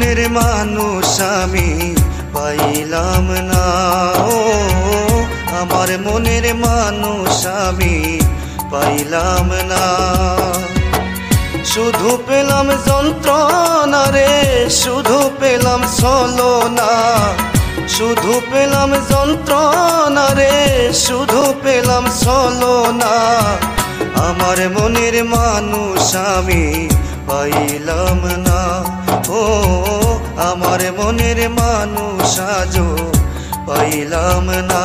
মনের মানুষ আমি পাইলাম না, ও আমার মনের মানুষ আমি পাইলাম না। শুধু পেলাম যন্ত্রণা রে, শুধু পেলাম ছলনা, শুধু পেলাম যন্ত্রণা রে, শুধু পেলাম ছলনা। আমার মনের মানুষ আমি পাইলাম না, ও আমার মনের মানুষ আজও পাইলাম না।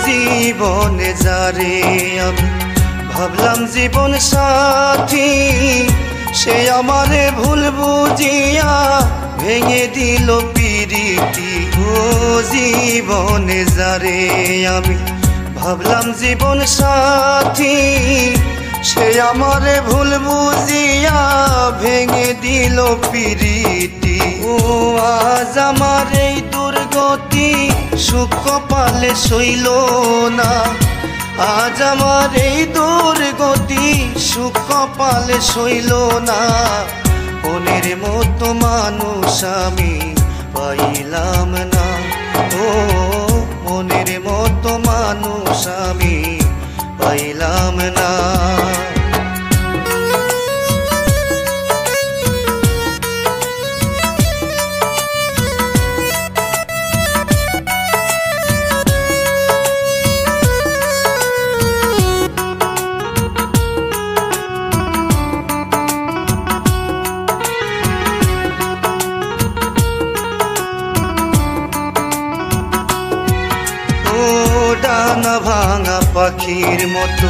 জীবনে যারে আমি ভাবলাম জীবন সাথী, সে আমারে ভুল বুঝিয়া ভেঙে দিল পিরিতি। ও জীবনে যারে আমি ভাবলাম জীবন সাথী, সে আমারে ভুল বুঝিয়া ভেঙে দিল পিরিতি। ও আজ আমার এই দুর্গতি সুখ কপালে সইল না, আজ আমার এই দুর্গতি সুখ কপালে সইল না। মনের মতো মানুষ আমি পাইলাম না, ও মনের মতো মানুষ আমি পাইলাম না। ডানা ভাঙা পাখির মতো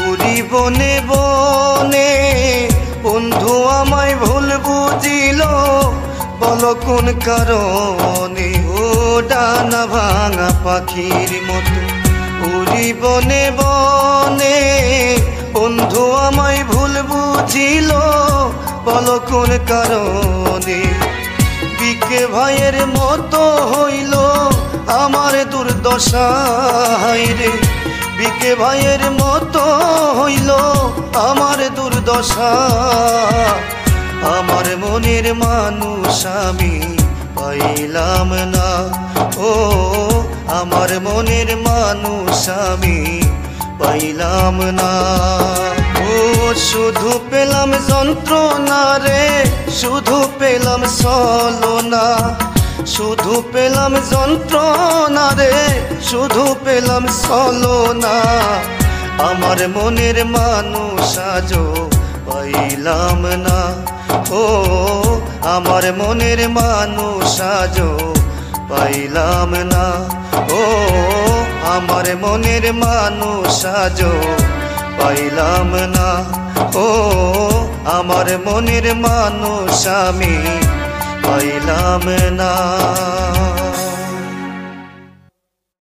উড়ি বনে বনে, বন্ধু আমায় ভুল বুঝিল বলো কোন কারণে। ও ডানা ভাঙা পাখির মতো উড়ি বনে বনে, বন্ধু আমায় ভুল বুঝিল বলো কোন কারণে। বিকে ভাইয়ের মতো হইল আমার দুর্দশা রে, বিকে ভাইয়ের মতো হইল আমার দুর্দশা। আমার মনের মানুষ আমি পাইলাম না, ও আমার মনের মানুষ আমি পাইলাম না। ও শুধু পেলাম যন্ত্রণা রে, শুধু পেলাম ছলনা, শুধু পেলাম যন্ত্রণা রে, শুধু পেলাম ছলনা। আমার মনের মানুষ আজও পাইলাম না, ও আমার মনের মানুষ আজও পাইলাম না, ও আমার মনের মানুষ আজও পাইলাম না, ও আমার মনের মানুষ আমি পাইলাম না।